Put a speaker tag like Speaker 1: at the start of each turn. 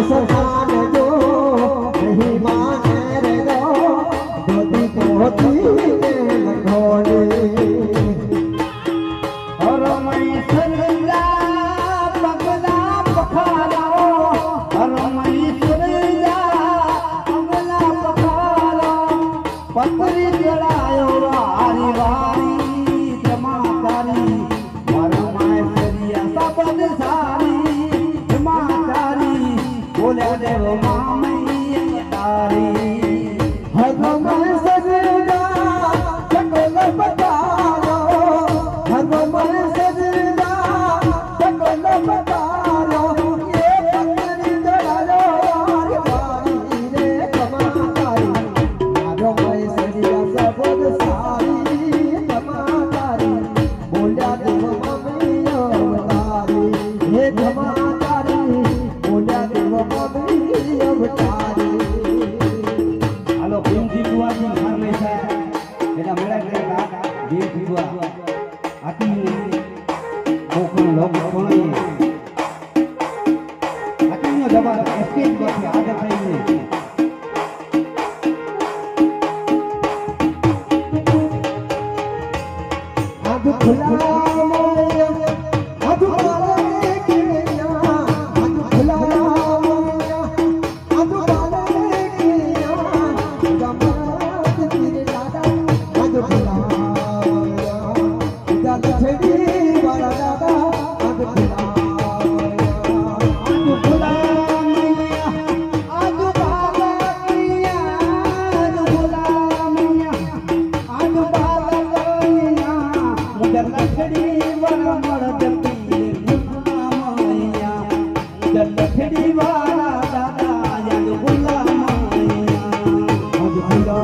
Speaker 1: ससान जो नहीं माने रे रो धोती पोती ने लखोड़े
Speaker 2: और मैं सरला पगला पखालो और मैं सरला पगला पखालो पत्री जलायो वारी वारी जमाकारी और मैं सरिया सबद सारी जमाकारी बोले देव मामैया तारी
Speaker 1: हद में सजदा चकल बतालो हद में सजदा चकल बतालो ये पत्नी जलालो वारी वारी रे कमाकारी मारो मैं सरिया सबद सारी कमाकारी बोल्या देव मम्मियो तारी हे कमाकारी बोल्या देव मम्मियो तारी
Speaker 2: હાલો ભીમજી બુઆજી ઘર નહીં થાય એના મેળા કરેલા ભીમજી બુઆ આટીને કોકનો લોક કોણે આટીનો જવાબ એસ્કેપ કરતી આદત થઈ ને
Speaker 1: आग खुला मोया आग बाले किया आग खुला मोया आग बाले किया जमात तेरे दादा आग खुला मोया दल छड़ी वाला दादा आग खुला
Speaker 2: આજ ખુલા મૈયા આજ બાબા કિયા આજ ખુલા મૈયા આજ બાબા કિયા મુદર લખડી વાળા મળ જતી ખુલા મૈયા મુદર લખડી વાળા દાદા આજ ખુલા મૈયા
Speaker 1: आग खुला